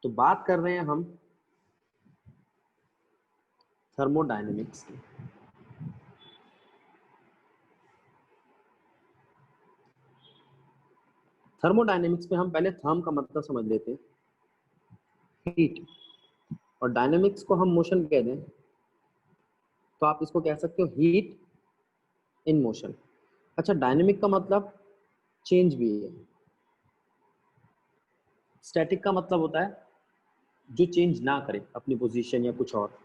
तो बात कर रहे हैं हम थर्मोडायनेमिक्स की। थर्मोडायनेमिक्स में हम पहले थर्म का मतलब समझ लेते हैं, हीट, और डायनेमिक्स को हम मोशन कह दें तो आप इसको कह सकते हो हीट इन मोशन। अच्छा, डायनेमिक का मतलब चेंज भी है। स्टैटिक का मतलब होता है जो चेंज ना करे अपनी पोजीशन या कुछ और,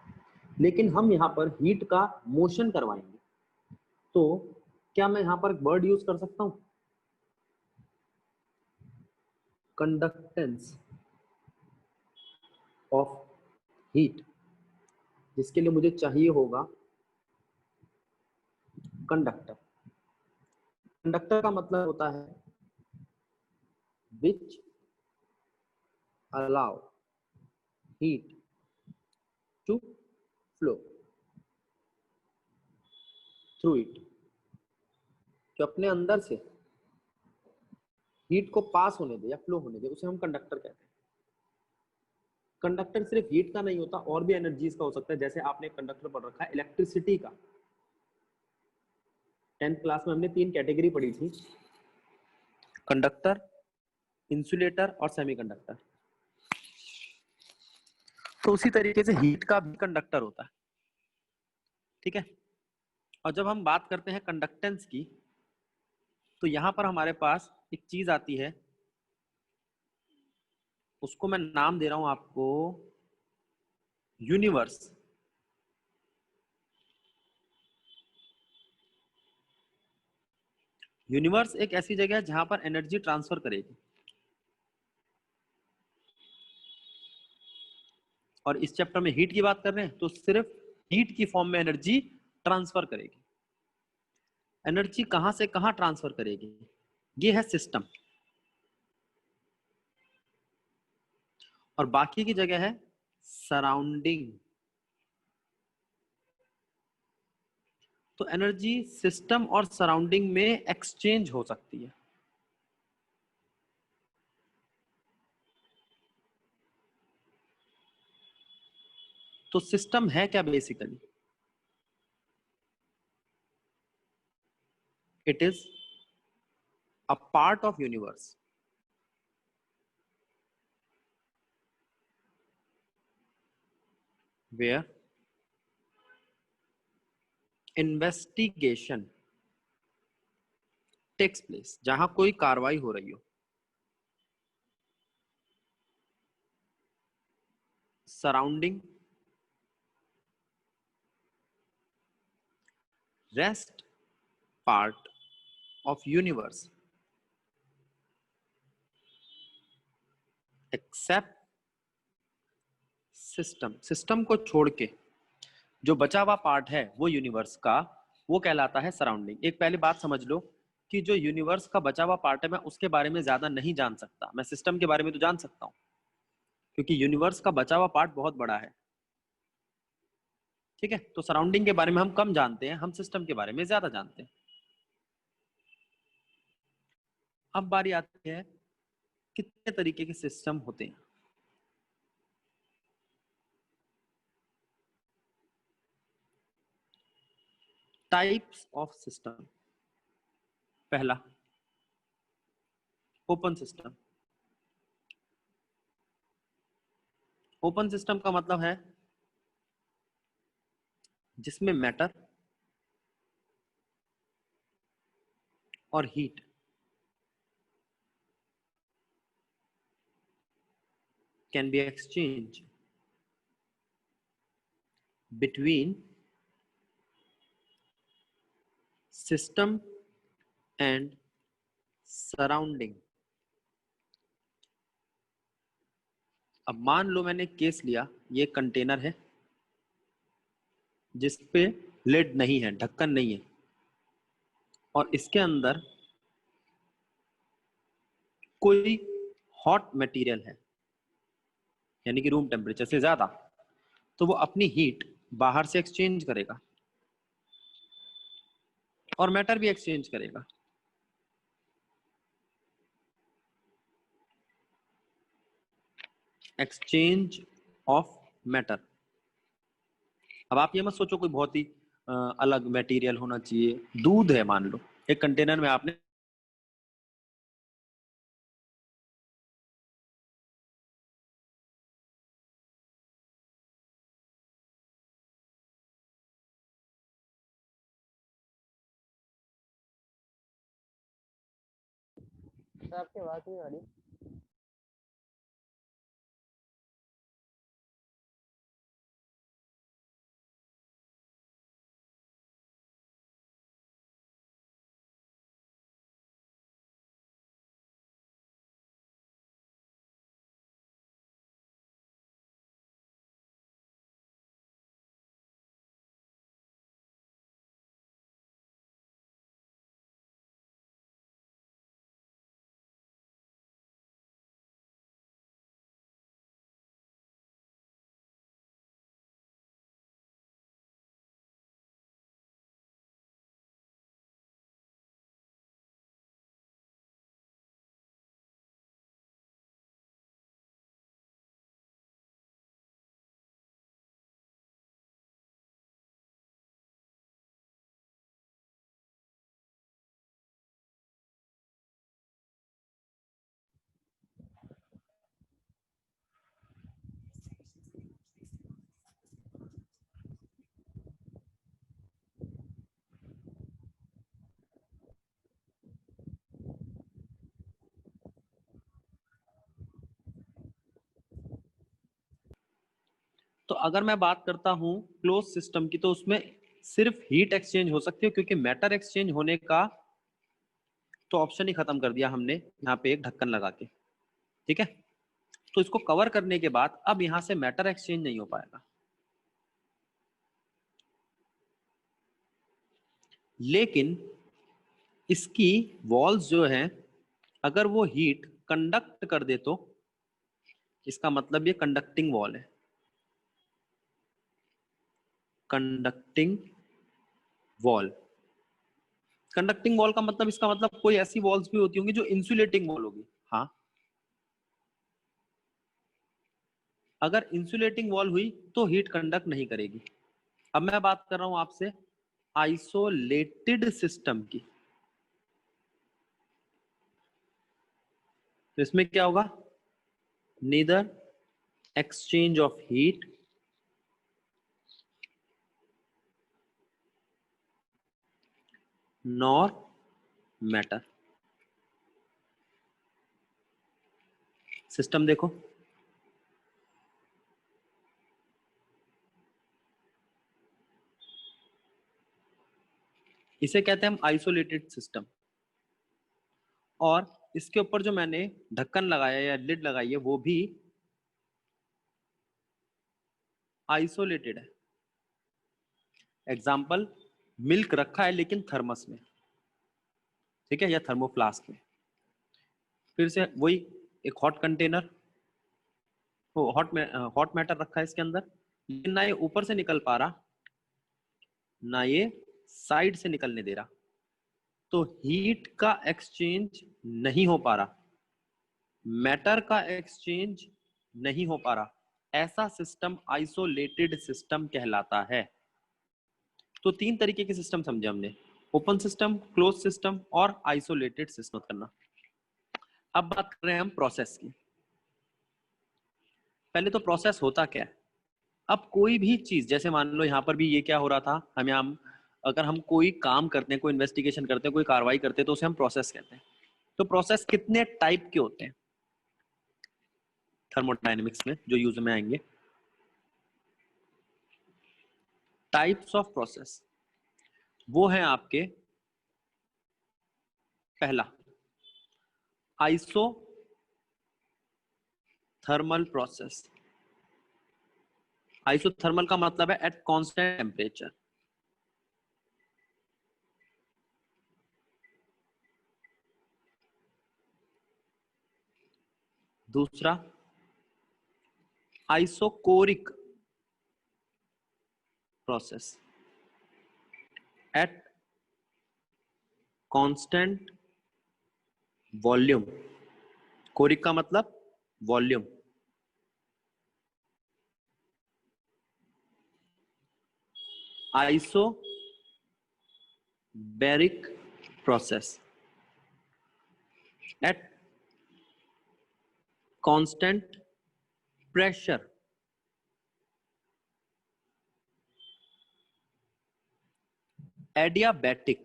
लेकिन हम यहाँ पर हीट का मोशन करवाएंगे। तो क्या मैं यहाँ पर एक वर्ड यूज कर सकता हूँ, कंडक्टेंस ऑफ हीट, जिसके लिए मुझे चाहिए होगा कंडक्टर। कंडक्टर का मतलब होता है which allow heat to flow through it, जो अपने अंदर से हीट को पास होने दे या फ्लो होने दे, उसे हम कंडक्टर कहते हैं। कंडक्टर सिर्फ हीट का नहीं होता, और भी एनर्जीज का हो सकता है। जैसे आपने कंडक्टर पढ़ रखा है इलेक्ट्रिसिटी का, 10th क्लास में हमने 3 कैटेगरी पढ़ी थी, कंडक्टर, इंसुलेटर और सेमीकंडक्टर। तो उसी तरीके से हीट का भी कंडक्टर होता है, ठीक है। और जब हम बात करते हैं कंडक्टेंस की, तो यहां पर हमारे पास एक चीज आती है, उसको मैं नाम दे रहा हूं आपको यूनिवर्स। यूनिवर्स एक ऐसी जगह है जहां पर एनर्जी ट्रांसफर करेगी, और इस चैप्टर में हीट की बात कर रहे हैं तो सिर्फ हीट की फॉर्म में एनर्जी ट्रांसफर करेगी। एनर्जी कहां से कहां ट्रांसफर करेगी, ये है सिस्टम, और बाकी की जगह है सराउंडिंग। तो एनर्जी सिस्टम और सराउंडिंग में एक्सचेंज हो सकती है। तो सिस्टम है क्या basically, it is a part of universe where investigation takes place, जहां कोई कार्रवाई हो रही हो। Surrounding, rest part of universe except system. System को छोड़ के जो बचा हुआ पार्ट है वो यूनिवर्स का, वो कहलाता है सराउंडिंग। एक पहले बात समझ लो कि जो यूनिवर्स का बचा हुआ पार्ट है, मैं उसके बारे में ज्यादा नहीं जान सकता। मैं सिस्टम के बारे में तो जान सकता हूं, क्योंकि यूनिवर्स का बचा हुआ पार्ट बहुत बड़ा है, ठीक है। तो सराउंडिंग के बारे में हम कम जानते हैं, हम सिस्टम के बारे में ज्यादा जानते हैं। अब बारी आती है कितने तरीके के सिस्टम होते हैं। Types of system. पहला, ओपन सिस्टम। ओपन सिस्टम का मतलब है जिसमें मैटर और heat can be exchange between system and surrounding. अब मान लो मैंने केस लिया, ये कंटेनर है जिस पे लिड नहीं है, ढक्कन नहीं है, और इसके अंदर कोई हॉट मटेरियल है, यानी कि रूम टेम्परेचर से ज्यादा, तो वो अपनी हीट बाहर से एक्सचेंज करेगा और मैटर भी एक्सचेंज करेगा। Exchange of matter. अब आप ये मत सोचो कोई बहुत ही अलग मटेरियल होना चाहिए। दूध है मान लो, एक कंटेनर में आपने आपकी बात नहीं आ रही। तो अगर मैं बात करता हूं क्लोज सिस्टम की, तो उसमें सिर्फ हीट एक्सचेंज हो सकती है, क्योंकि मैटर एक्सचेंज होने का तो ऑप्शन ही खत्म कर दिया हमने यहाँ पे एक ढक्कन लगा के। ठीक है, तो इसको कवर करने के बाद अब यहां से मैटर एक्सचेंज नहीं हो पाएगा। लेकिन इसकी वॉल्स जो हैं, अगर वो हीट कंडक्ट कर दे तो इसका मतलब ये कंडक्टिंग वॉल है। कंडक्टिंग वॉल, कंडक्टिंग वॉल का मतलब, इसका मतलब कोई ऐसी वॉल्स भी होती होंगी जो इंसुलेटिंग वॉल होगी। हाँ, अगर इंसुलेटिंग वॉल हुई तो हीट कंडक्ट नहीं करेगी। अब मैं बात कर रहा हूं आपसे आइसोलेटेड सिस्टम की। तो इसमें क्या होगा? Neither exchange of heat nor matter. System देखो, इसे कहते हैं हम आइसोलेटेड सिस्टम। और इसके ऊपर जो मैंने ढक्कन लगाया या लिड लगाई है वो भी आइसोलेटेड है। एग्जाम्पल, मिल्क रखा है लेकिन थर्मस में, ठीक है, या थर्मोफ्लास्क में। फिर से वही, एक हॉट कंटेनर, वो हॉट मैटर रखा है इसके अंदर, लेकिन ना ये ऊपर से निकल पा रहा, ना ये साइड से निकलने दे रहा, तो हीट का एक्सचेंज नहीं हो पा रहा, मैटर का एक्सचेंज नहीं हो पा रहा। ऐसा सिस्टम आइसोलेटेड सिस्टम कहलाता है। तो तीन तरीके के सिस्टम समझे हमने, ओपन सिस्टम, क्लोज सिस्टम और आइसोलेटेड सिस्टम करना। अब बात कर रहे हैं हम प्रोसेस की। पहले तो प्रोसेस होता क्या है? अब कोई भी चीज, जैसे मान लो यहाँ पर भी ये क्या हो रहा था, हमें हम अगर हम कोई काम करते हैं, कोई इन्वेस्टिगेशन करते हैं, कोई कार्रवाई करते हैं, तो उसे हम प्रोसेस कहते हैं। तो प्रोसेस कितने टाइप के होते हैं थर्मोडायनेमिक्स में जो यूज में आएंगे? टाइप्स ऑफ प्रोसेस वो है आपके, पहला आइसो थर्मल प्रोसेस। आइसोथर्मल का मतलब है एट कांस्टेंट टेम्परेचर। दूसरा isochoric process at constant volume. Choric का मतलब volume. isobaric process at constant pressure adiabatic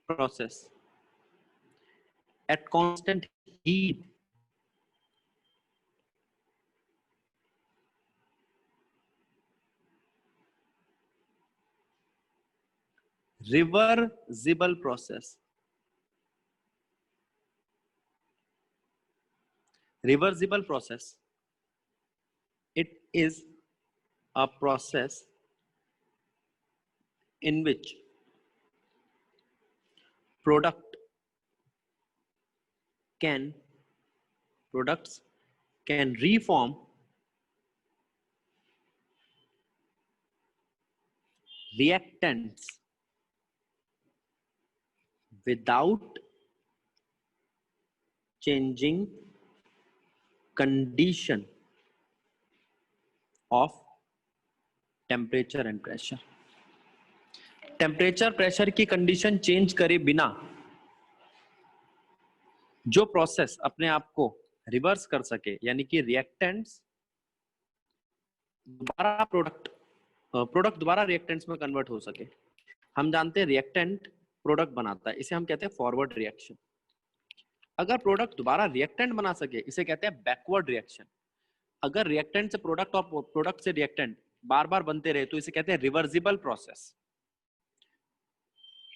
process at constant heat reversible process. Reversible process, it is a process in which products can reform reactants without changing condition of temperature and pressure. Temperature pressure की condition change करे बिना जो process अपने आप को reverse कर सके, यानी कि रिएक्टेंट्स दोबारा प्रोडक्ट दोबारा रिएक्टेंट्स में कन्वर्ट हो सके। हम जानते हैं रिएक्टेंट प्रोडक्ट बनाता है, इसे हम कहते हैं फॉरवर्ड रिएक्शन। अगर प्रोडक्ट दोबारा रिएक्टेंट बना सके, इसे कहते हैं बैकवर्ड रिएक्शन। अगर रिएक्टेंट से प्रोडक्ट और प्रोडक्ट से रिएक्टेंट बार बार बनते रहे तो इसे कहते हैं रिवर्सिबल प्रोसेस।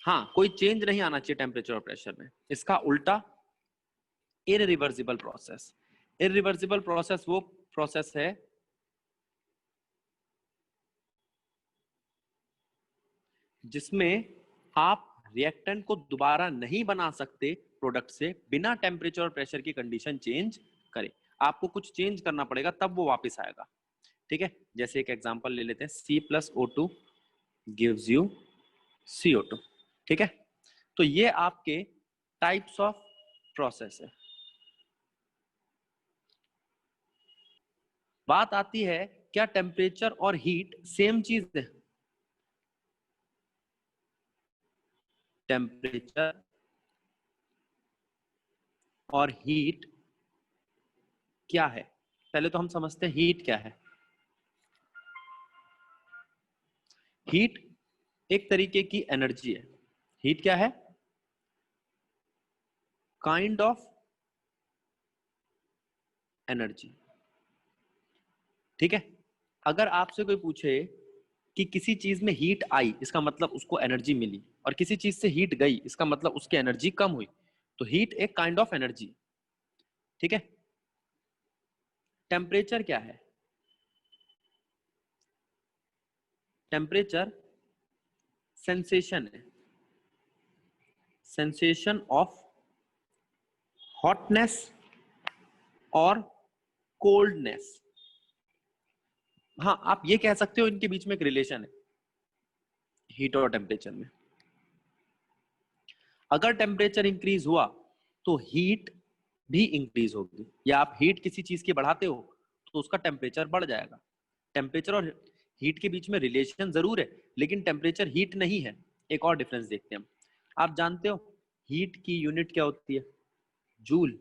हाँ, कोई चेंज नहीं आना चाहिए टेम्परेचर और प्रेशर में। इसका उल्टा इररिवर्सिबल प्रोसेस। इररिवर्सिबल प्रोसेस वो प्रोसेस है जिसमें आप रिएक्टेंट को दोबारा नहीं बना सकते प्रोडक्ट से बिना टेम्परेचर और प्रेशर की कंडीशन चेंज करे। आपको कुछ चेंज करना पड़ेगा तब वो वापस आएगा। ठीक है, जैसे एक एग्जांपल ले लेते हैं, C+O2 गिव्स यू CO2। ठीक है, तो ये आपके टाइप्स ऑफ प्रोसेस है। बात आती है क्या टेम्परेचर और हीट सेम चीज है? टेम्परेचर और हीट क्या है? पहले तो हम समझते हैं हीट क्या है। हीट एक तरीके की एनर्जी है। हीट क्या है? Kind of energy. ठीक है, अगर आपसे कोई पूछे कि किसी चीज में हीट आई, इसका मतलब उसको एनर्जी मिली, और किसी चीज से हीट गई, इसका मतलब उसकी एनर्जी कम हुई, तो हीट एक काइंड ऑफ एनर्जी। ठीक है, टेम्परेचर क्या है? टेम्परेचर सेंसेशन है, सेंसेशन ऑफ हॉटनेस और कोल्डनेस। हाँ, आप ये कह सकते हो इनके बीच में एक रिलेशन है हीट और टेम्परेचर में। अगर टेम्परेचर इंक्रीज हुआ तो हीट भी इंक्रीज होगी, या आप हीट किसी चीज की बढ़ाते हो तो उसका टेम्परेचर बढ़ जाएगा। टेम्परेचर और हीट के बीच में रिलेशन जरूर है, लेकिन टेम्परेचर हीट नहीं है। एक और डिफरेंस देखते हैं हम। आप जानते हो हीट की यूनिट क्या होती है? जूल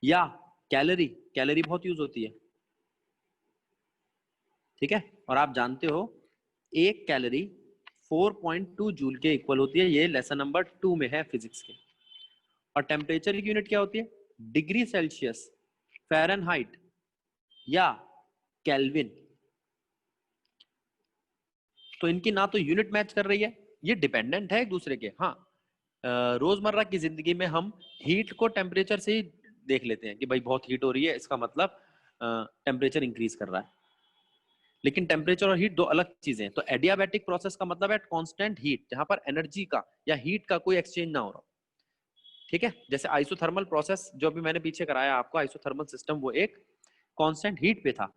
या कैलोरी। कैलोरी बहुत यूज होती है। ठीक है, और आप जानते हो एक कैलोरी 4.2 जूल के इक्वल होती है। ये लेसन नंबर 2 में है फिजिक्स के। और टेम्परेचर की यूनिट क्या होती है? डिग्री सेल्सियस, फ़ारेनहाइट या केल्विन। तो इनकी ना तो यूनिट मैच कर रही है, ये डिपेंडेंट है एक दूसरे के। हाँ, रोजमर्रा की जिंदगी में हम हीट को टेम्परेचर से ही देख लेते हैं कि भाई बहुत हीट हो रही है, इसका मतलब टेम्परेचर इंक्रीज कर रहा है। लेकिन टेम्परेचर और हीट दो अलग चीजें हैं। तो एडियाबैटिक प्रोसेस का मतलब है कांस्टेंट हीट, जहां पर एनर्जी का या हीट का कोई एक्सचेंज ना हो रहा। ठीक है, जैसे आइसोथर्मल प्रोसेस जो अभी मैंने पीछे कराया आपको, आइसोथर्मल सिस्टम, वो एक कांस्टेंट हीट पे था।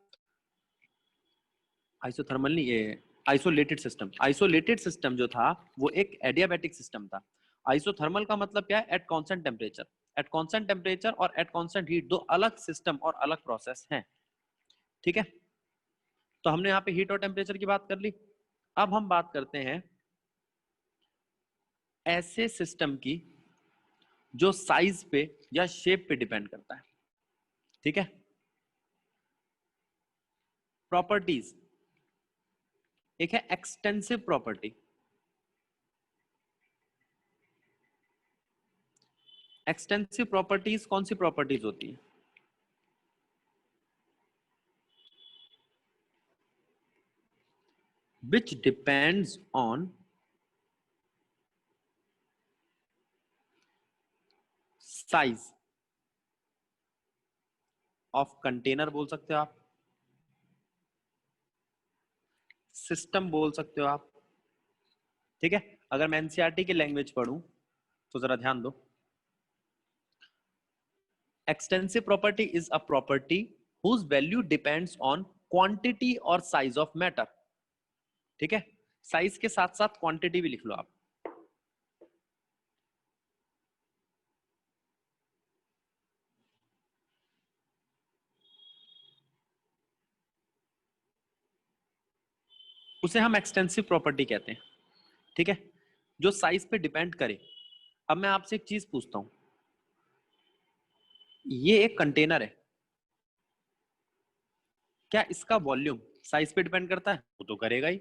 आइसोथर्मल नहीं, ये आइसोलेटेड सिस्टम। आइसोलेटेड सिस्टम जो था वो एक एडियाबैटिक सिस्टम था। आइसोथर्मल का मतलब क्या है? At constant temperature. Eight constant temperature और एट कांस्टेंट हीट दो अलग सिस्टम और अलग प्रोसेस हैं। ठीक है, तो हमने यहाँ पे हीट और टेम्परेचर की बात कर ली। अब हम बात करते हैं ऐसे सिस्टम की जो साइज पे या शेप पे डिपेंड करता है। ठीक है, प्रॉपर्टीज, एक है एक्सटेंसिव प्रॉपर्टी। एक्सटेंसिव प्रॉपर्टीज कौन सी प्रॉपर्टीज होती है? which depends on size of container बोल सकते हो आप, सिस्टम बोल सकते हो आप। ठीक है, अगर मैं एनसीईआरटी की लैंग्वेज पढ़ूं तो जरा ध्यान दो। Extensive property is a property whose value depends on quantity और size of matter। ठीक है, साइज के साथ साथ क्वांटिटी भी लिख लो आप। उसे हम एक्सटेंसिव प्रॉपर्टी कहते हैं। ठीक है, जो साइज पे डिपेंड करे। अब मैं आपसे एक चीज पूछता हूं, ये एक कंटेनर है, क्या इसका वॉल्यूम साइज पे डिपेंड करता है? वो तो करेगा ही।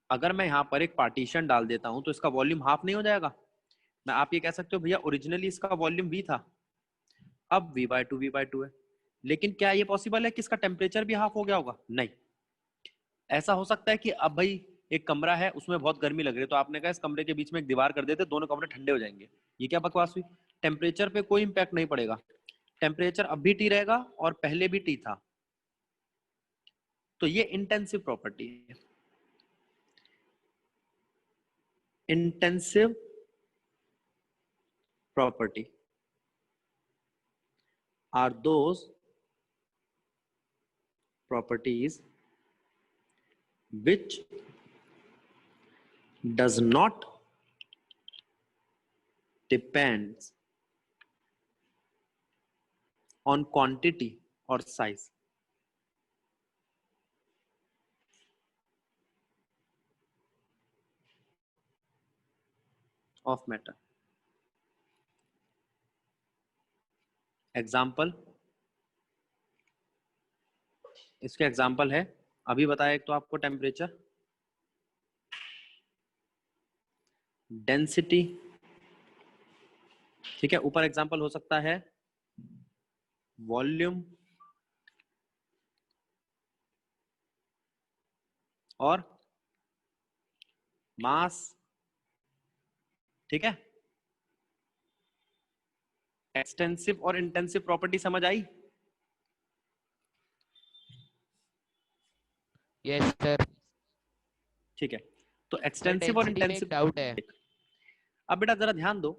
अगर मैं यहाँ पर एक पार्टीशन डाल देता हूं तो इसका वॉल्यूम हाफ नहीं हो जाएगा? मैं आप ये कह सकते हो भैया ओरिजिनली इसका वॉल्यूम v था, अब v/2 है, लेकिन क्या ये पॉसिबल है कि इसका टेम्परेचर भी हाफ हो गया होगा? नहीं। ऐसा हो सकता है कि अब भाई एक कमरा है, उसमें बहुत गर्मी लग रही है, तो आपने कहा इस कमरे के बीच में एक दीवार कर देते, दोनों कमरे ठंडे हो जाएंगे। ये क्या बकवास हुई? टेम्परेचर पे कोई इंपैक्ट नहीं पड़ेगा, टेम्परेचर अब भी टी रहेगा और पहले भी टी था। तो ये इंटेंसिव प्रॉपर्टी है। Intensive property are those properties which does not depends on quantity or size of matter। Example, इसके एग्जाम्पल है, अभी बताया एक तो आपको टेम्परेचर, डेंसिटी। ठीक है, ऊपर एग्जाम्पल हो सकता है वॉल्यूम और मास। ठीक है, एक्सटेंसिव और इंटेंसिव प्रॉपर्टी समझ आई? Yes sir. ठीक है, तो सर एक्सटेंसिव और डेंसिटी में एक इंटेंसिव। डाउट है। अब बेटा जरा ध्यान दो,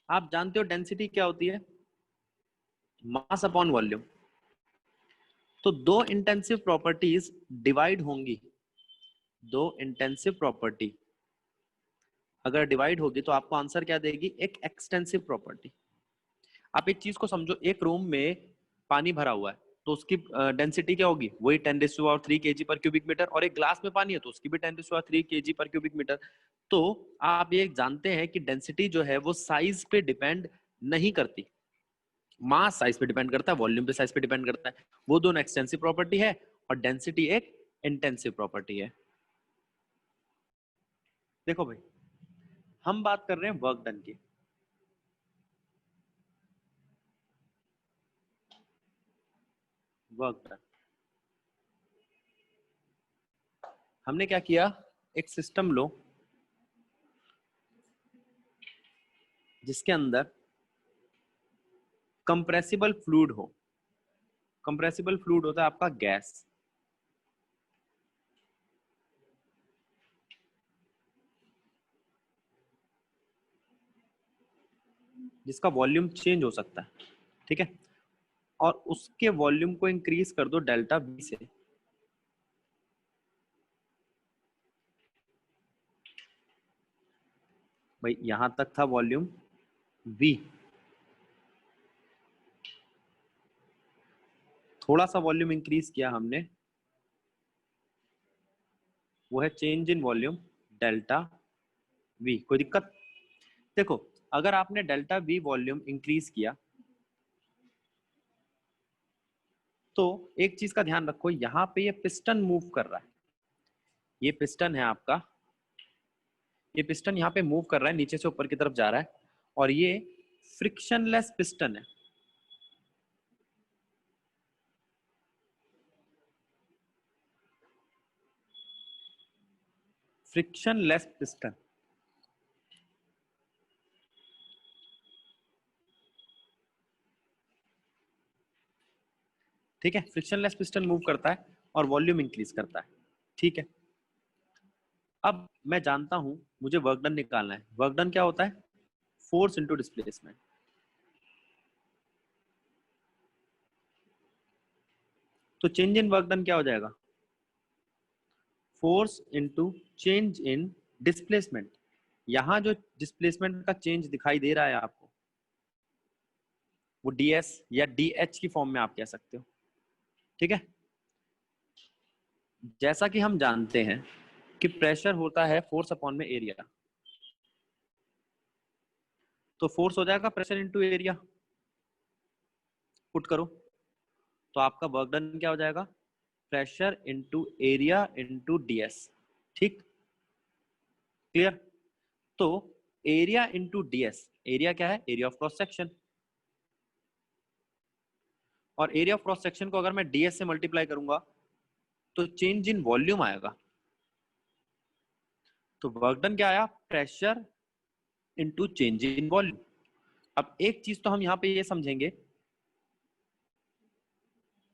आप जानते हो डेंसिटी क्या होती है? Mass upon volume. तो दो इंटेंसिव प्रॉपर्टीज डिवाइड होंगी, दो इंटेंसिव प्रॉपर्टी अगर डिवाइड होगी तो आपको आंसर क्या देगी? एक एक्सटेंसिव प्रॉपर्टी। आप एक चीज को समझो, एक रूम में पानी भरा हुआ है तो उसकी डेंसिटी क्या होगी? वही 10⁻³ kg पर क्यूबिक मीटर, और एक ग्लास में पानी है तो उसकी भी 10⁻³ kg पर क्यूबिक मीटर। तो आप ये जानते हैं कि डेंसिटी जो है वो साइज पे डिपेंड नहीं करती, मास साइज पे डिपेंड करता है, वॉल्यूम पे साइज पे डिपेंड करता है। वो दोनों एक्सटेंसिव प्रॉपर्टी है और डेंसिटी एक इंटेंसिव प्रॉपर्टी है। देखो भाई, हम बात कर रहे हैं वर्क डन की। वर्क डन, हमने क्या किया, एक सिस्टम लो जिसके अंदर कंप्रेसिबल फ्लूइड हो। कंप्रेसिबल फ्लूइड होता है आपका गैस। जिसका वॉल्यूम चेंज हो सकता है। ठीक है, और उसके वॉल्यूम को इंक्रीज कर दो डेल्टा वी से। भाई यहां तक था वॉल्यूम वी, थोड़ा सा वॉल्यूम इंक्रीज किया हमने वो है change in volume delta we. कोई दिक्कत? देखो, अगर आपने डेल्टा वी वॉल्यूम इंक्रीज किया तो एक चीज का ध्यान रखो, यहाँ पे ये पिस्टन मूव कर रहा है, ये पिस्टन है आपका, ये पिस्टन यहाँ पे मूव कर रहा है, नीचे से ऊपर की तरफ जा रहा है, और ये फ्रिक्शनलेस पिस्टन है। फ्रिक्शनलेस पिस्टन, ठीक है, फ्रिक्शनलेस पिस्टन मूव करता है और वॉल्यूम इंक्रीज करता है, ठीक है। अब मैं जानता हूं मुझे वर्क डन निकालना है। वर्क डन क्या होता है? Force into displacement. तो चेंज इन वर्क डन क्या हो जाएगा? Force into change in displacement. यहां जो डिस्प्लेसमेंट का चेंज दिखाई दे रहा है आपको, वो ds या dh की फॉर्म में आप कह सकते हो, ठीक है। जैसा कि हम जानते हैं कि प्रेशर होता है फोर्स अपॉन में एरिया, तो फोर्स हो जाएगा प्रेशर इनटू एरिया। पुट करो तो आपका वर्क डन क्या हो जाएगा? Pressure into area into ds, ठीक, क्लियर। तो एरिया इनटू ds, एरिया क्या है? एरिया ऑफ क्रॉस सेक्शन, और एरिया ऑफ क्रॉस सेक्शन को अगर मैं ds से मल्टीप्लाई करूंगा तो चेंज इन वॉल्यूम आएगा। तो वर्क डन क्या आया? Pressure into change in volume. अब एक चीज तो हम यहाँ पे ये समझेंगे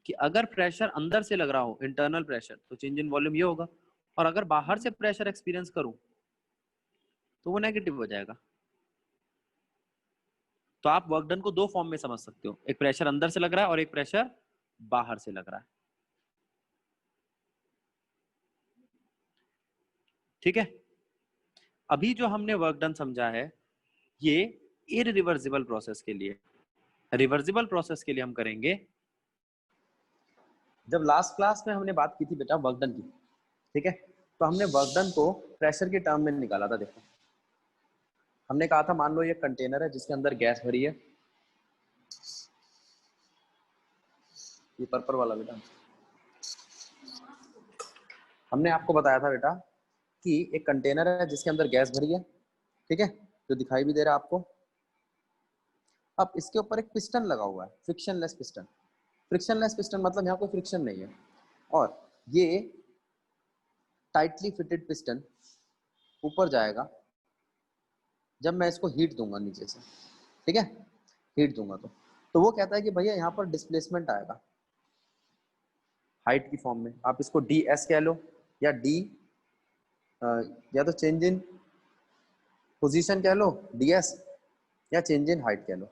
कि अगर प्रेशर अंदर से लग रहा हो, इंटरनल प्रेशर, तो चेंज इन वॉल्यूम ये होगा, और अगर बाहर से प्रेशर एक्सपीरियंस करूं तो वो नेगेटिव हो जाएगा। तो आप वर्क डन को दो फॉर्म में समझ सकते हो, एक प्रेशर अंदर से लग रहा है और एक प्रेशर बाहर से लग रहा है, ठीक है। अभी जो हमने वर्क डन समझा है ये इरिवर्सिबल प्रोसेस के लिए। रिवर्सिबल प्रोसेस के लिए हम करेंगे, जब लास्ट क्लास में हमने बात की थी बेटा वर्क डन की, ठीक है, तो हमने वर्क डन को प्रेशर के टर्म में निकाला था। देखो, हमने कहा था मान लो ये कंटेनर है जिसके अंदर गैस भरी है, ये पर्पल वाला बेटा, हमने आपको बताया था बेटा कि एक कंटेनर है जिसके अंदर गैस भरी है, ठीक है, जो दिखाई भी दे रहा है आपको। अब इसके ऊपर एक पिस्टन लगा हुआ है, फ्रिक्शनलेस पिस्टन। फ्रिक्शनलेस पिस्टन मतलब यहाँ कोई फ्रिक्शन नहीं है, और ये टाइटली फिटेड पिस्टन ऊपर जाएगा जब मैं इसको हीट दूंगा नीचे से, ठीक है, हीट दूंगा तो वो कहता है कि भैया यहाँ पर डिस्प्लेसमेंट आएगा हाइट की फॉर्म में। आप इसको डी एस कह लो, या डी या तो चेंज इन पोजीशन कह लो डी एस, या चेंज इन हाइट कह लो।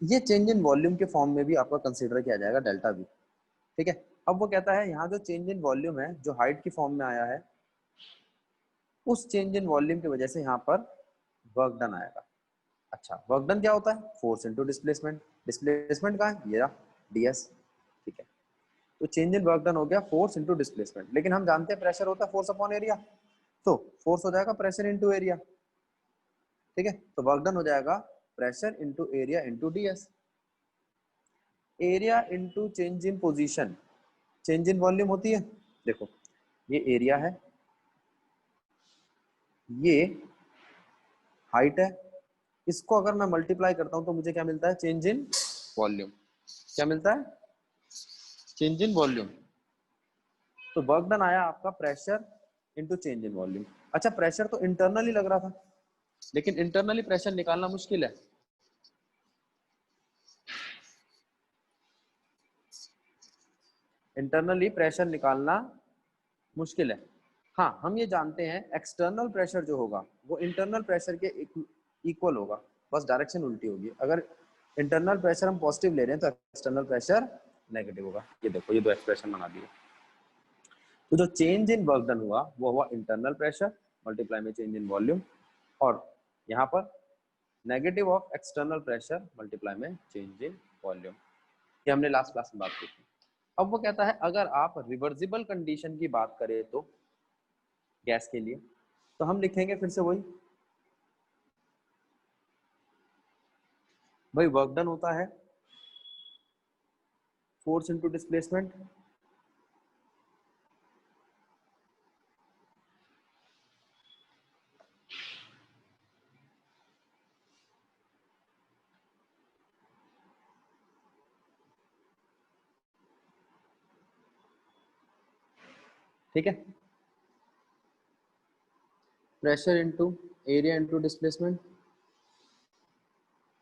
ये चेंज इन वॉल्यूम के फॉर्म में भी आपका कंसीडर किया जाएगा डेल्टा वी, ठीक है। अब वो कहता है यहाँ जो चेंज इन वॉल्यूम है जो हाइट की फॉर्म में आया है, उस चेंज इन वॉल्यूम की वजह से यहाँ पर वर्क डन आएगा। अच्छा, वर्क डन क्या होता है? Force into displacement. डिस्प्लेसमेंट कहाँ है? ये ds, ठीक है। तो चेंज इन वर्क डन हो गया फोर्स इनटू डिस्प्लेसमेंट। लेकिन हम जानते हैं प्रेशर होता है फोर्स अपॉन एरिया, तो फोर्स हो जाएगा प्रेशर इनटू एरिया, ठीक है। तो वर्क डन हो जाएगा pressure into area into ds। Area into change in position, change in volume होती है। देखो, ये एरिया है, ये हाइट है, इसको अगर मैं मल्टीप्लाई करता हूं तो मुझे क्या मिलता है? Change in volume. क्या मिलता है? Change in volume. तो वर्क डन आया आपका pressure into change in volume. अच्छा, प्रेशर तो इंटरनली लग रहा था, लेकिन इंटरनली प्रेशर निकालना मुश्किल है। इंटरनली प्रेशर निकालना मुश्किल है। हाँ, हम ये जानते हैं एक्सटर्नल प्रेशर जो होगा वो इंटरनल प्रेशर के इक्वल होगा, बस डायरेक्शन उल्टी होगी। अगर इंटरनल प्रेशर हम पॉजिटिव ले रहे हैं तो एक्सटर्नल प्रेशर नेगेटिव होगा। ये देखो, ये दो एक्सप्रेशन बना दिए। तो जो चेंज इन वर्क डन हुआ वो हुआ इंटरनल प्रेशर मल्टीप्लाई में चेंज इन वॉल्यूम, और यहाँ पर negative of external pressure multiply में चेंज इन वॉल्यूम। ये हमने लास्ट क्लास में बात की थी। अब वो कहता है अगर आप रिवर्सिबल कंडीशन की बात करें तो गैस के लिए। तो हम लिखेंगे फिर से वही, भाई वर्क डन होता है फोर्स इनटू डिस्प्लेसमेंट, ठीक है, pressure into area into displacement,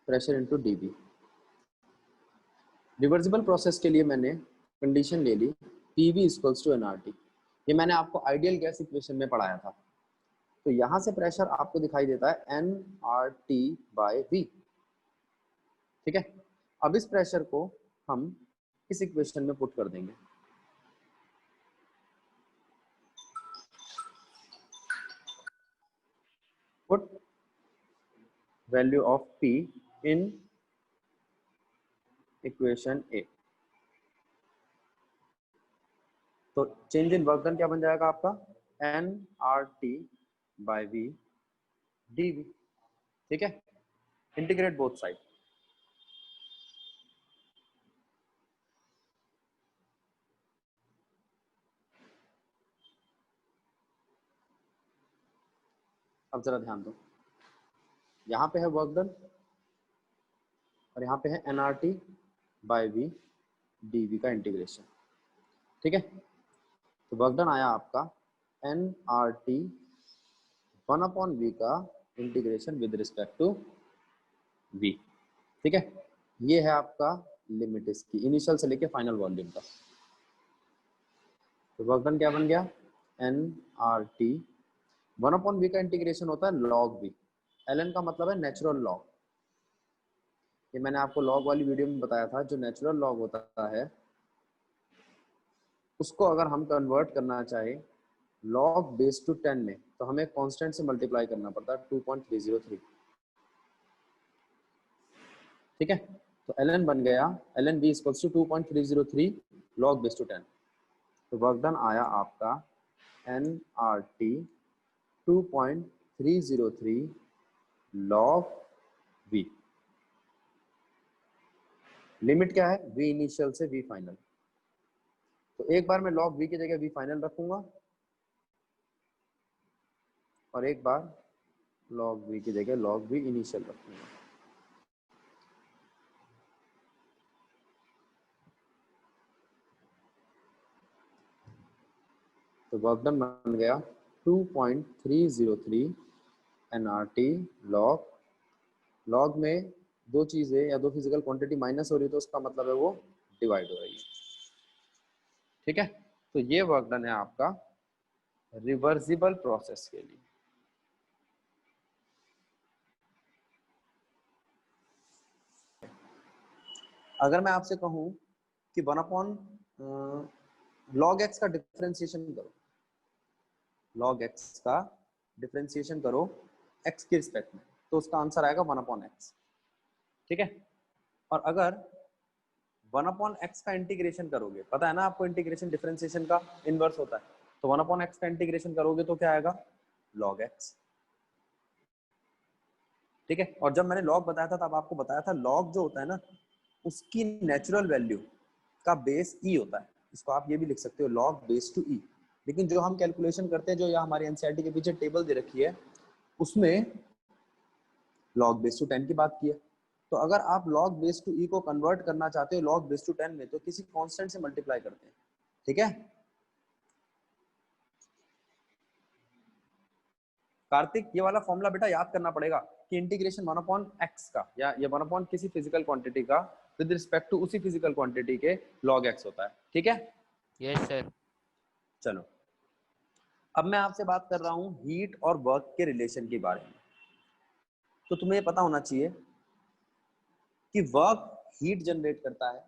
pressure into dB. Reversible process के लिए मैंने कंडीशन ले ली पीवी इक्वल्स टू एनआरटी। ये मैंने आपको आइडियल गैस इक्वेशन में पढ़ाया था। तो यहां से प्रेशर आपको दिखाई देता है N R T by V, ठीक है। अब इस प्रेशर को हम इस इक्वेशन में पुट कर देंगे। Put value of P in equation A. तो चेंज इन वर्क डन क्या बन जाएगा आपका, N R T by V D V, ठीक है। Integrate both side. अब जरा ध्यान दो, यहाँ पे है वर्क डन और यहाँ पे है N R T by V D V का इंटीग्रेशन, ठीक है। तो वर्क डन आया आपका एन आर टी 1/v का integration with respect to v, ठीक है। ये है आपका लिमिट इसकी इनिशियल से लेके फाइनल वॉल्यूम का। तो वर्क डन क्या बन गया, एन आर टी 1/v का इंटीग्रेशन होता है log v, ln का मतलब है नेचुरल लॉग। ये मैंने आपको लॉग वाली वीडियो में बताया था, जो नेचुरल लॉग होता है उसको अगर हम कन्वर्ट करना चाहे लॉग बेस टू 10 में, तो हमें कांस्टेंट से मल्टीप्लाई करना पड़ता है 2.303, ठीक है। तो ln बन गया ln v equals to 2.303 log base two 10। तो वर्क डन आया आपका N R T 2.303 log v। Limit क्या है, v इनिशियल से v फाइनल। तो एक बार मैं log v की जगह v फाइनल रखूंगा और एक बार log v की जगह log v इनिशियल रखूंगा। तो वर्क डन बन गया 2.303 nRT log, लॉग में दो चीजें या दो फिजिकल क्वांटिटी माइनस हो रही है तो उसका मतलब है वो डिवाइड हो रही है, ठीक है। तो ये वर्क डन है आपका रिवर्सिबल प्रोसेस के लिए। अगर मैं आपसे कहूं कि 1/log x का डिफरेंशिएशन करो, log x का डिफरेंशिएशन करो x के रिस्पेक्ट में, तो उसका आंसर आएगा 1/x, ठीक है। और अगर 1/x का इंटीग्रेशन करोगे, पता है ना आपको इंटीग्रेशन डिफरेंशिएशन का इनवर्स होता है, तो 1/x का इंटीग्रेशन करोगे तो क्या आएगा log x, ठीक है। और जब मैंने log बताया था तब आपको बताया था log जो होता है ना उसकी नेचुरल वैल्यू का बेस e होता है, इसको आप ये भी लिख सकते हो log बेस टू e। लेकिन जो हम कैलकुलेशन करते हैं, जो यहाँ हमारी एनसीईआरटी के पीछे टेबल दे रखी है उसमें log बेस टू 10 की बात की है। तो अगर आप log बेस टू e को कन्वर्ट करना चाहते हो log बेस टू 10 में, तो किसी कांस्टेंट से मल्टीप्लाई करते हैं, ठीक है। कार्तिक ये वाला फॉर्मूला बेटा याद करना पड़ेगा कि इंटीग्रेशन 1/x का या ये 1/ किसी फिजिकल क्वांटिटी का विद रिस्पेक्ट टू उसी फिजिकल क्वांटिटी के log x होता है, ठीक है। Yes sir. चलो अब मैं आपसे बात कर रहा हूँ हीट और वर्क के रिलेशन के बारे में। तो तुम्हें ये पता होना चाहिए कि वर्क हीट जनरेट करता है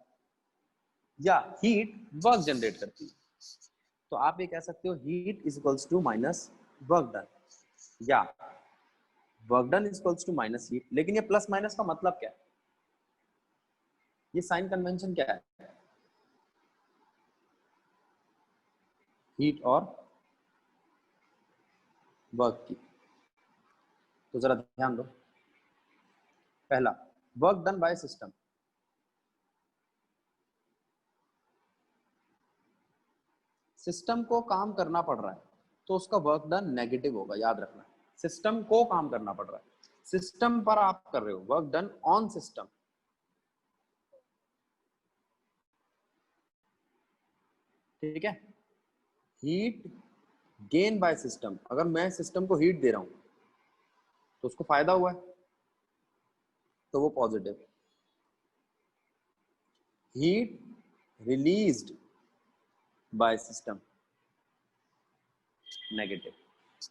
या हीट वर्क जनरेट करती है। तो आप ये कह सकते हो heat is equals to minus work done, या work done is equals to minus heat. लेकिन ये प्लस माइनस का मतलब क्या है, ये साइन कन्वेंशन क्या है, हीट और वर्क की। तो जरा ध्यान दो, पहला work done by system, system को काम करना पड़ रहा है तो उसका वर्क डन नेगेटिव होगा, याद रखना। सिस्टम को काम करना पड़ रहा है, सिस्टम पर आप कर रहे हो, वर्क डन ऑन सिस्टम। ठीक है, हीट गेन बाय सिस्टम, अगर मैं सिस्टम को हीट दे रहा हूं तो उसको फायदा हुआ है, तो वो positive. Heat released by system, negative.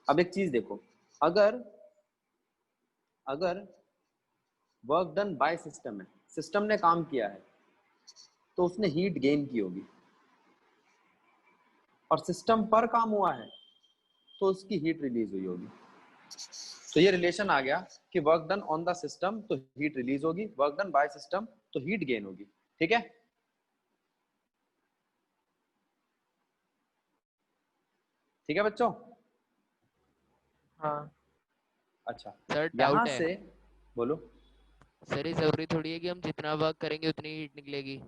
अब एक चीज देखो, अगर अगर वर्क डन बाय सिस्टम है, सिस्टम ने काम किया है तो उसने हीट गेन की होगी, और सिस्टम पर काम हुआ है तो उसकी हीट रिलीज हुई होगी। तो ये रिलेशन आ गया कि work done on the system तो हीट रिलीज होगी, वर्क डन बाय सिस्टम तो हीट गेन होगी। ठीक है, ठीक है बच्चों। हाँ अच्छा, सर यहां डाउट है से बोलो। सर, ये जरूरी थोड़ी है कि हम जितना वर्क करेंगे उतनी हीट निकलेगी।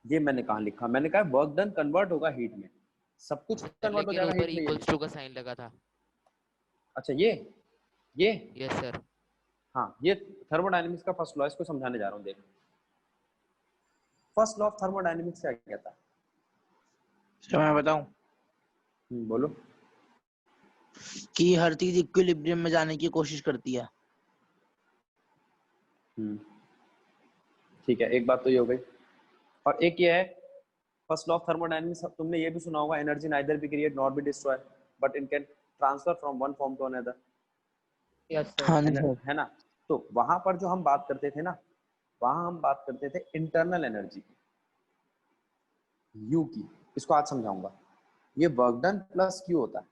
ये मैंने कहा लिखा, मैंने कहा वर्क डन कन्वर्ट होगा हीट में, सब कुछ सर कन्वर्ट हो लेकिन जाएगा ऊपर हीट में, ये इक्वल्स नहीं। टू का साइन लगा था। अच्छा, ये यस सर। हाँ, ये थर्मोडायनेमिक्स का फर्स्ट लॉ, इसको समझाने जा रहा हूँ। देखो, फर्स्ट लॉ ऑफ थर्मोडायनेमिक्स क्या कहता है? तो मैं बताऊं बोलो। कि हर चीज इक्विलिब्रियम में जाने की कोशिश करती है। ठीक है, एक बात तो ये हो गई, और एक ये है फर्स्ट लॉ ऑफ थर्मोडायनेमिक्स, तुमने ये भी सुना होगा, energy neither be create not be destroy but it can transfer from one form to another. Yes sir. हाँ जी सर। है ना? तो वहां पर जो हम बात करते थे ना, वहां हम बात करते थे इंटरनल एनर्जी की, यू की। इसको आज समझाऊंगा। ये वर्क डन प्लस क्यू होता है।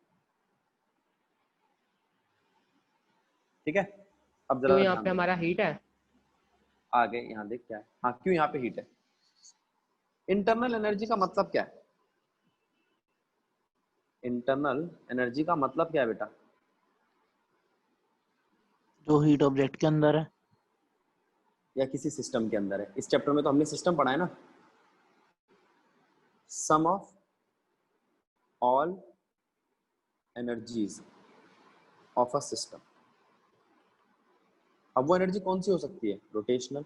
ठीक है, अब क्यों जरा यहाँ ध्यान पे दो, हमारा हीट है? आगे यहाँ देख क्या है। हाँ, क्यों यहाँ पे हीट है। इंटरनल एनर्जी का मतलब क्या है? इंटरनल एनर्जी का मतलब क्या है बेटा? जो हीट ऑब्जेक्ट के अंदर है या किसी सिस्टम के अंदर है। इस चैप्टर में तो हमने सिस्टम पढ़ा है ना। Sum of all energies of a system. अब वो एनर्जी कौन सी हो सकती है? Rotational,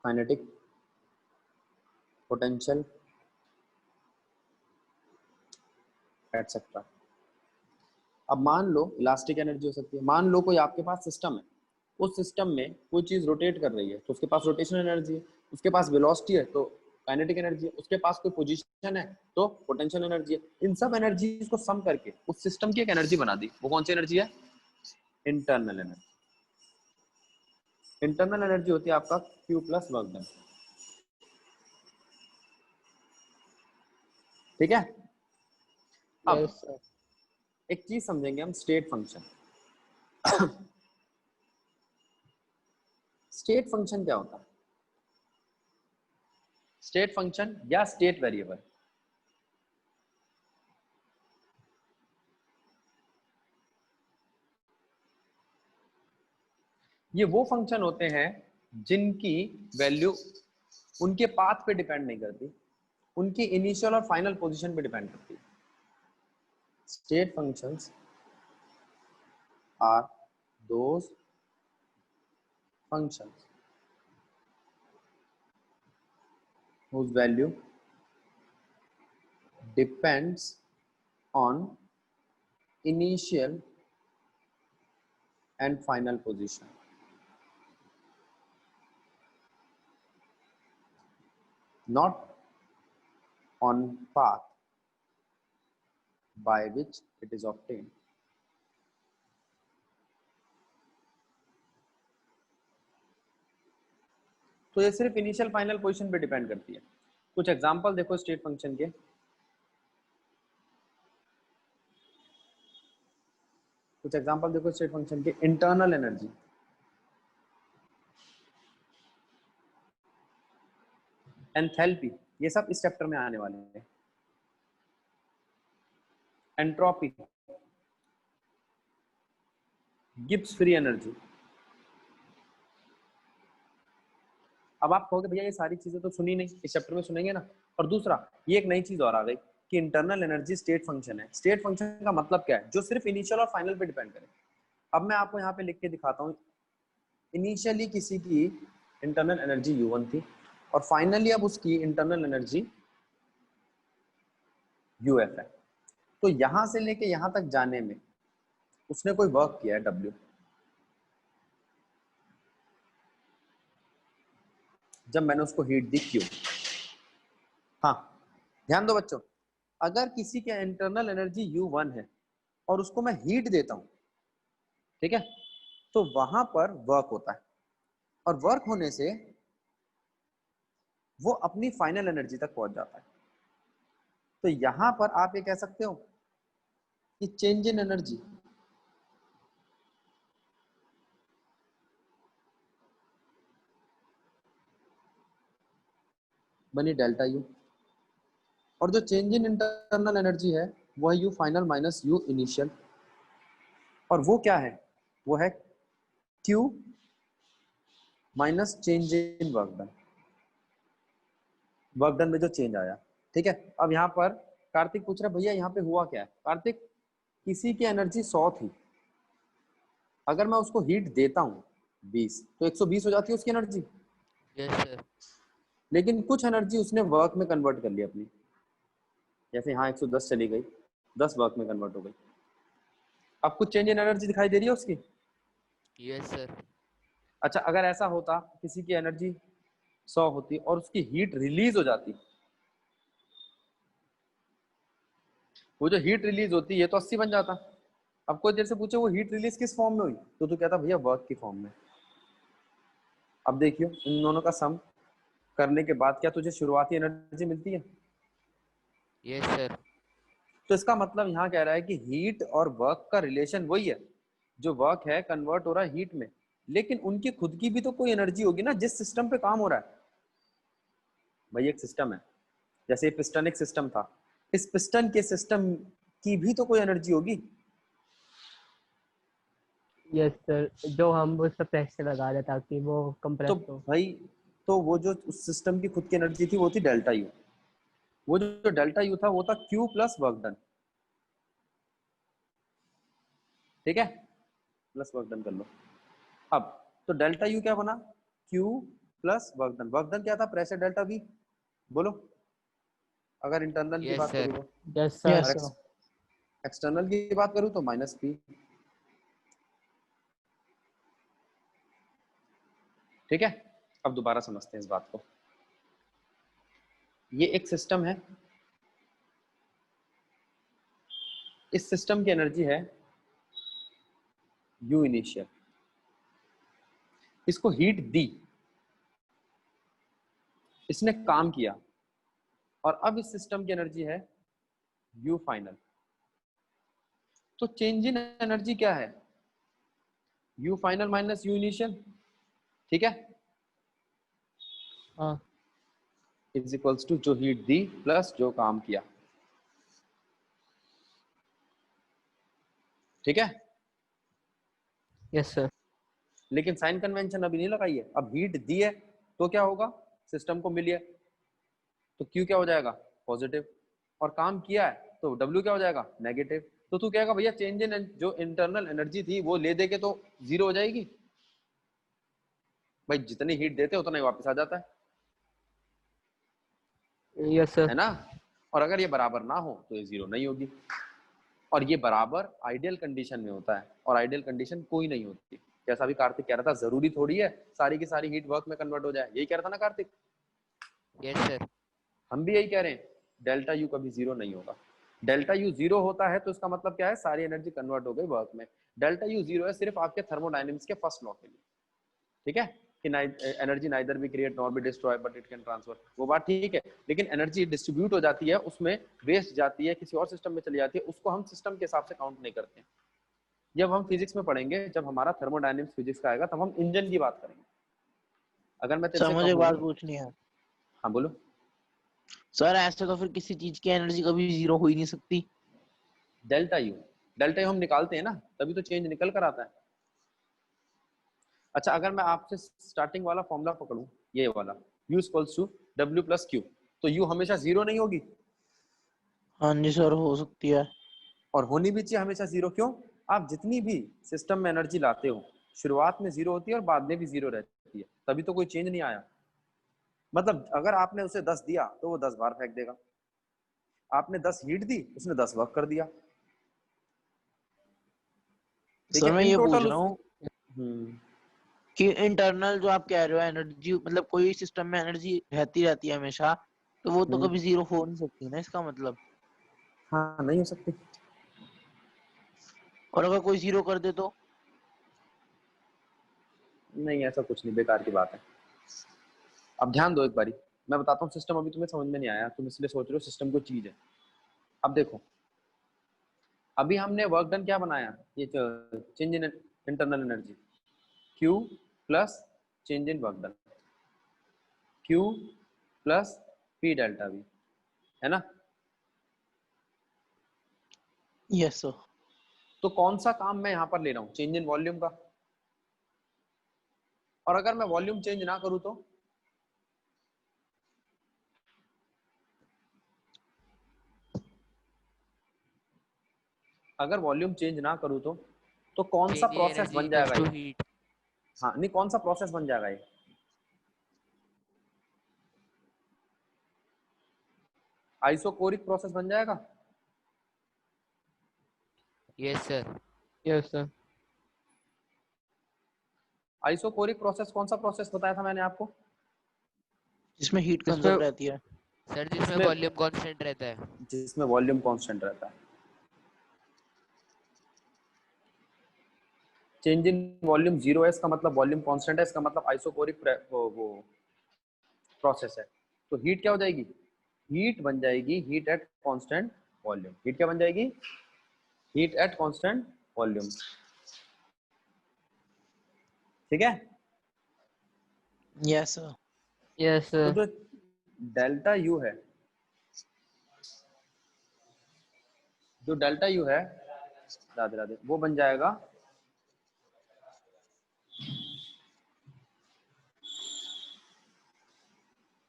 kinetic, potential, etcetera. अब मान लो इलास्टिक एनर्जी हो सकती है। मान लो कोई आपके पास सिस्टम है, उस सिस्टम में कोई चीज रोटेट कर रही है तो उसके पास रोटेशनल एनर्जी है, उसके पास वेलोसिटी है तो काइनेटिक एनर्जी है, उसके पास कोई पोजीशन है तो पोटेंशियल एनर्जी है। इन सब एनर्जीज को सम करके उस सिस्टम की एक एनर्जी बना दी। वो कौन सी एनर्जी है? Internal energy. इंटरनल एनर्जी होती है आपका Q प्लस वर्क डन। ठीक है, अब यस सर। एक चीज समझेंगे हम, स्टेट फंक्शन। स्टेट फंक्शन क्या होता है? स्टेट फंक्शन या स्टेट वेरिएबल, ये वो फंक्शन होते हैं जिनकी वैल्यू उनके पाथ पे डिपेंड नहीं करती, उनकी इनिशियल और फाइनल पोजीशन पे डिपेंड करती है। State functions are those functions whose value depends on initial and final position, not on path by which it is obtained. तो ये सिर्फ इनिशियल फाइनल पोजीशन पे डिपेंड करती है। कुछ एग्जांपल देखो स्टेट फंक्शन के। कुछ एग्जांपल देखो स्टेट फंक्शन के। इंटरनल एनर्जी, एंथैल्पी, ये सब इस चैप्टर में आने वाले हैं। Entropy, Gibbs free energy. अब आप कहोगे भैया ये सारी चीजें तो सुनी नहीं, इस चैप्टर में सुनेंगे ना। और दूसरा, ये एक नई चीज और आ गई कि इंटरनल एनर्जी स्टेट फंक्शन है। स्टेट फंक्शन का मतलब क्या है? जो सिर्फ इनिशियल और फाइनल पे डिपेंड करे। अब मैं आपको यहाँ पे लिख के दिखाता हूँ। इनिशियली किसी की इंटरनल एनर्जी U1 थी और फाइनली अब उसकी इंटरनल एनर्जी UF है। तो यहां से लेके यहां तक जाने में उसने कोई वर्क किया है W। जब मैंने उसको हीट दी Q। हाँ ध्यान दो बच्चों, अगर किसी के इंटरनल एनर्जी U1 है और उसको मैं हीट देता हूं, ठीक है, तो वहां पर वर्क होता है और वर्क होने से वो अपनी फाइनल एनर्जी तक पहुंच जाता है। तो यहां पर आप ये कह सकते हो कि चेंज इन एनर्जी बनी डेल्टा U, और जो चेंज इन इंटरनल एनर्जी है वो है U final minus U initial, और वो क्या है? वो है Q minus change in work done, work done में जो चेंज आया। ठीक है, अब यहाँ पर कार्तिक पूछ रहा है भैया यहाँ पे हुआ क्या है? कार्तिक, किसी की एनर्जी 100 थी, अगर मैं उसको हीट देता हूँ 20 तो 120 हो जाती है उसकी एनर्जी। Yes sir. लेकिन कुछ एनर्जी उसने वर्क में कन्वर्ट कर ली अपनी, जैसे यहाँ 110 चली गई, 10 वर्क में कन्वर्ट हो गई। अब कुछ चेंज इन एनर्जी दिखाई दे रही है उसकी? Yes sir. अच्छा, अगर ऐसा होता किसी की एनर्जी 100 होती और उसकी हीट रिलीज हो जाती, वो जो हीट रिलीज होती है तो 80 बन जाता। अब कोई देर से पूछे वो हीट रिलीज किस फॉर्म में हुई, तो तू कहता भैया वर्क की फॉर्म में। अब देखियो इन दोनों का सम करने के बाद क्या तुझे शुरुआती एनर्जी मिलती है? Yes sir. तो इसका मतलब यहाँ कह रहा है कि हीट और वर्क का रिलेशन वही है, जो वर्क है कन्वर्ट हो रहा है हीट में, लेकिन उनकी खुद की भी तो कोई एनर्जी होगी ना जिस सिस्टम पे काम हो रहा है। भाई एक सिस्टम है, जैसे पिस्टन एक सिस्टम था, इस पिस्टन के सिस्टम की भी तो कोई एनर्जी होगी। यस सर, जो हम उस पर प्रेशर लगा रहे ताकि वो कंप्रेस तो हो। भाई, तो वो जो उस सिस्टम की खुद की एनर्जी थी वो थी डेल्टा यू। वो जो डेल्टा यू था वो था क्यू प्लस वर्क डन। ठीक है, प्लस वर्क डन कर लो। अब तो डेल्टा यू क्या बना? Q plus work done. Work done क्या था? Pressure delta we. बोलो, अगर इंटरनल की यस बात करूँ सर। तो, यस सर। और एक्सटर्नल की बात करूँ तो माइनस पी। ठीक है, अब दोबारा समझते हैं इस बात को। ये एक सिस्टम है, इस सिस्टम की एनर्जी है यू इनिशियल, इसको हीट दी, इसने काम किया, और अब इस सिस्टम की एनर्जी है यू फाइनल। तो चेंज इन एनर्जी क्या है? You final minus U initial. ठीक है, हाँ। इज इक्वल्स टू जो हीट दी प्लस जो काम किया। ठीक है, यस सर। लेकिन साइन कन्वेंशन अभी नहीं लगाई है। अब हीट दी है तो क्या होगा? सिस्टम को मिली है तो क्यू क्या हो जाएगा? पॉजिटिव। और काम किया है तो डब्ल्यू क्या हो जाएगा? नेगेटिव। तो तू कहेगा भैया चेंज इन जो इंटरनल एनर्जी थी वो ले दे के तो जीरो हो जाएगी। भाई जितनी हीट देते उतना ही वापस आ जाता यस सर। है ना। और अगर ये बराबर ना हो तो ये जीरो नहीं होगी। और ये बराबर आइडियल कंडीशन में होता है, और आइडियल कंडीशन कोई नहीं होती। जैसा भी कार्तिक कह रहा था, जरूरी थोड़ी है सारी की सारी हीट वर्क में कन्वर्ट हो जाए। यही कह रहा था ना कार्तिक? Yes sir. हम भी यही कह रहे हैं, डेल्टा यू कभी जीरो नहीं होगा। डेल्टा यू जीरो होता है तो इसका मतलब क्या है? सारी एनर्जी कन्वर्ट हो गई वर्क में। डेल्टा यू जीरो है सिर्फ आपके थर्मोडायनेमिक्स के फर्स्ट लॉ के लिए। ठीक है, कि energy neither be create nor be destroy but it can transfer, वो बात ठीक है। लेकिन एनर्जी डिस्ट्रीब्यूट हो जाती है, उसमें वेस्ट जाती है, किसी और सिस्टम में चली जाती है, उसको हम सिस्टम के हिसाब से काउंट नहीं करते हैं। जब हम फिजिक्स में पढ़ेंगे, जब हमारा थर्मोडायनेमिक्स फिजिक्स का आएगा, तब हम इंजन की बात करेंगे। अगर मैं तेरे सर से मुझे एक कहूँ, बात पूछनी है। हाँ बोलो। सर ऐसे तो फिर किसी चीज की एनर्जी कभी जीरो हो ही नहीं सकती। डेल्टा यू हम निकालते हैं ना, तभी तो चेंज निकल कर आता है। अच्छा, अगर मैं आपसे स्टार्टिंग वाला फॉर्मूला पकड़ूं, ये वाला U equals to W plus Q, तो U हमेशा जीरो नहीं होगी? हाँ जी सर, हो सकती है। और होनी भी चाहिए हमेशा जीरो। क्यों? आप जितनी भी सिस्टम में एनर्जी लाते हो, शुरुआत में जीरो होती है और बाद में भी जीरो रहती है, तभी तो कोई चेंज नहीं आया। मतलब अगर आपने उसे 10 दिया तो वो 10 बार फेंक देगा, आपने 10 हीट दी, उसने 10 वर्क कर दिया। ठीक सर है, मैं इन ये पूछ टोटल रहा हूँ कि इंटरनल जो आप कह रहे हो एनर्जी, मतलब कोई सिस्टम में एनर्जी रहती है हमेशा, तो वो तो कभी जीरो हो नहीं सकती ना, इसका मतलब। हाँ, नहीं हो सकती। और अगर कोई जीरो कर दे तो? नहीं, ऐसा कुछ नहीं, बेकार की बात है। अब ध्यान दो एक बारी, मैं बताता हूँ सिस्टम। अभी तुम्हें समझ में नहीं आया, तुम इसलिए सोच रहे हो सिस्टम कोई चीज है। अब देखो, अभी हमने वर्क डन क्या बनाया, ये change in internal energy, Q plus change in work done, Q plus P delta V, है ना? Yes sir. तो कौन सा काम मैं यहाँ पर ले रहा हूँ? चेंज इन वॉल्यूम का। और अगर मैं वॉल्यूम चेंज ना करूँ तो? अगर वॉल्यूम चेंज ना करूँ तो कौन सा चेंज इन प्रोसेस एनर्जी बन इक्वल्स जाएगा टू ये? हीट। हाँ, नहीं, कौन सा प्रोसेस बन जाएगा ये? आइसोकोरिक प्रोसेस बन जाएगा। Yes sir. Yes sir. Isochoric process कौन सा प्रोसेस बताया था मैंने आपको? जिसमें हीट जिसमें कंजर्व रहती है। सर जिसमें जिसमें वॉल्यूम कांस्टेंट रहता है। जिसमें वॉल्यूम कांस्टेंट रहता है। चेंज इन वॉल्यूम जीरो है, इसका मतलब वॉल्यूम कांस्टेंट है, इसका मतलब आइसोकोरिक वो प्रोसेस है। तो हीट क्या हो जाएगी? हीट बन जाएगी heat at constant volume. Heat क्या बन जाएगी? Heat at constant volume. ठीक है? Yes sir. यस तो सर। जो डेल्टा यू है, जो डेल्टा यू है, राधे राधे, वो बन जाएगा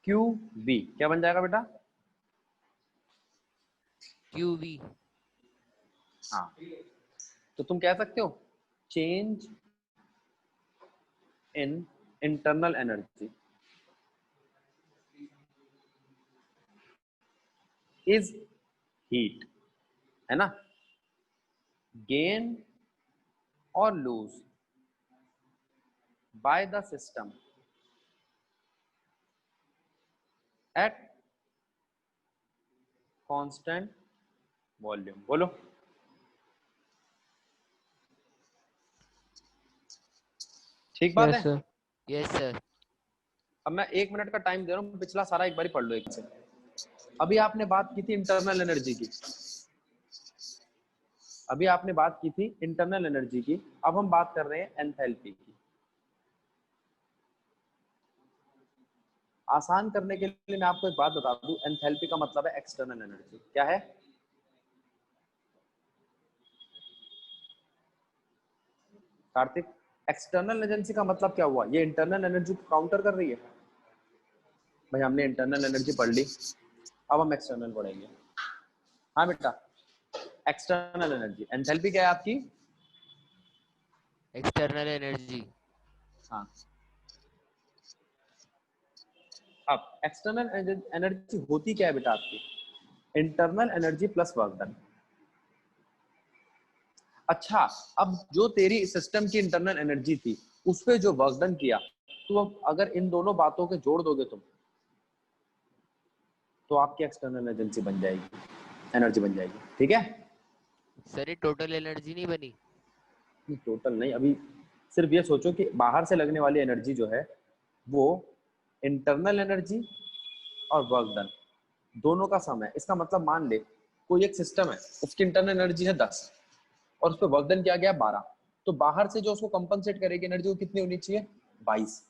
क्यू वी। क्या बन जाएगा बेटा? Q V. हाँ, तो तुम कह सकते हो change in internal energy is heat, है ना? गेन और lose by the system at constant volume. बोलो। ठीक बात यस है? सर। Yes sir. अब मैं 1 मिनट का टाइम दे रहा हूँ, पिछला सारा एक बारी पढ़ लो एक से। अभी आपने बात की थी इंटरनल एनर्जी की, अभी आपने बात की थी इंटरनल एनर्जी की, अब हम बात कर रहे हैं एंथैल्पी की। आसान करने के लिए मैं आपको एक बात बता दूं, एंथैल्पी का मतलब है एक्सटर्नल एनर्जी। क्या है? कार्तिक, एक्सटर्नल एनर्जी का मतलब क्या हुआ? ये इंटरनल एनर्जी को काउंटर कर रही है। भाई हमने इंटरनल एनर्जी पढ़ ली, अब हम एक्सटर्नल पढ़ेंगे। हाँ बेटा, एक्सटर्नल एनर्जी, एंथैल्पी क्या है आपकी? External energy. हाँ। अब एक्सटर्नल एनर्जी होती क्या है बेटा आपकी? Internal energy plus work done. अच्छा, अब जो तेरी सिस्टम की इंटरनल एनर्जी थी, उस पे जो वर्क डन किया, तो अब अगर इन दोनों बातों के जोड़ दोगे तुम, तो आपकी एक्सटर्नल एनर्जी बन जाएगी, एनर्जी बन जाएगी। ठीक है? सर ये टोटल एनर्जी नहीं बनी? टोटल नहीं, अभी सिर्फ ये सोचो कि बाहर से लगने वाली एनर्जी जो है, वो इंटरनल एनर्जी और वर्क डन दोनों का सम है। इसका मतलब मान ले कोई एक सिस्टम है, उसकी इंटरनल एनर्जी है 10 और उस पर वर्क डन किया गया 12, तो बाहर से जो उसको कंपनसेट करेगी एनर्जी, वो कितनी होनी चाहिए? 22।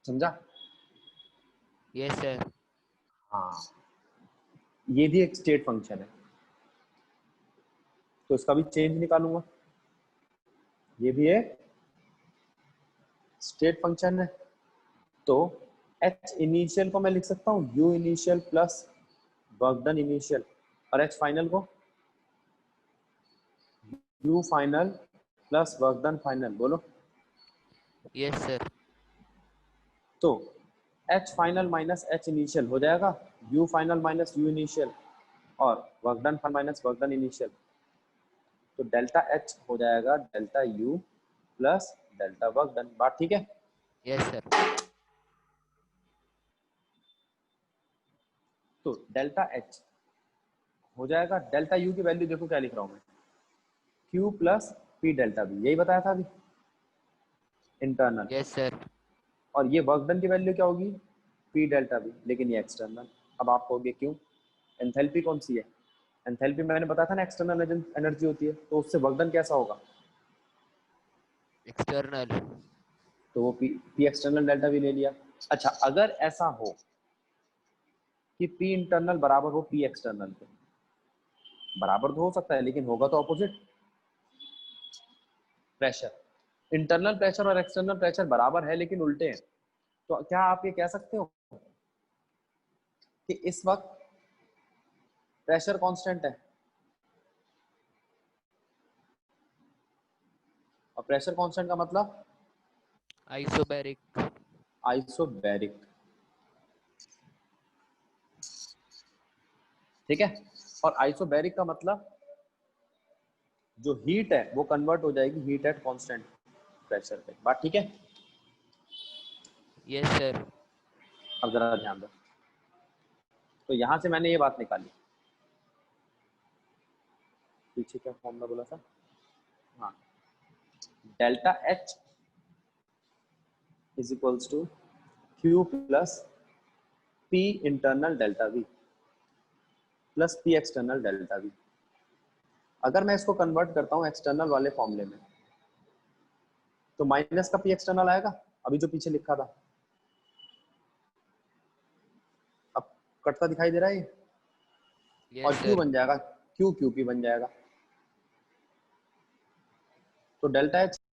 समझा? Yes sir. हाँ, ये भी एक स्टेट फंक्शन है, तो इसका भी चेंज निकालूंगा। ये भी एक स्टेट फंक्शन है, तो एच इनिशियल को मैं लिख सकता हूँ U initial plus work done initial, और एच फाइनल को U final plus work done final. बोलो। Yes sir. तो H final minus H initial हो जाएगा U final minus U initial, और work done minus work done initial, तो delta H हो जाएगा delta U plus delta work done. बात ठीक है? Yes sir. तो डेल्टा एच हो जाएगा, डेल्टा यू की वैल्यू देखो क्या लिख रहा हूं मैं, Q plus P delta B, यही बताया था अभी, इंटरनल। Yes sir. और ये वर्क डन की वैल्यू क्या होगी, पी डेल्टा बी, लेकिन ये एक्सटर्नल। अब आप कहोगे क्यों, एंथैल्पी कौन सी है, एंथैल्पी मैंने बताया था ना एक्सटर्नल एनर्जी होती है, तो उससे वर्क डन कैसा होगा, एक्सटर्नल। तो वो पी एक्सटर्नल डेल्टा बी ले लिया। अच्छा, अगर ऐसा हो कि पी इंटरनल बराबर हो पी एक्सटर्नल के, बराबर तो हो सकता है लेकिन होगा तो ऑपोजिट। प्रेशर, इंटरनल प्रेशर और एक्सटर्नल प्रेशर बराबर है लेकिन उल्टे हैं, तो क्या आप ये कह सकते हो कि इस वक्त प्रेशर कांस्टेंट है, और प्रेशर कांस्टेंट का मतलब आइसोबैरिक। आइसोबैरिक, ठीक है। और आइसोबैरिक का मतलब जो हीट है वो कन्वर्ट हो जाएगी हीट एट कांस्टेंट प्रेशर पे। बात ठीक है? Yes sir. अब जरा ध्यान दो, तो यहां से मैंने ये बात निकाली, पीछे क्या फॉर्मूला बोला था, हाँ, delta H is equals to Q plus P internal delta V plus P external delta V. अगर मैं इसको कन्वर्ट करता हूँ एक्सटर्नल वाले फॉर्मूले में, तो माइनस का पी एक्सटर्नल आएगा, अभी जो पीछे लिखा था, अब कटता दिखाई दे रहा है ये, और यस क्यू सर। बन जाएगा क्यू क्यू पी बन जाएगा, तो डेल्टा एच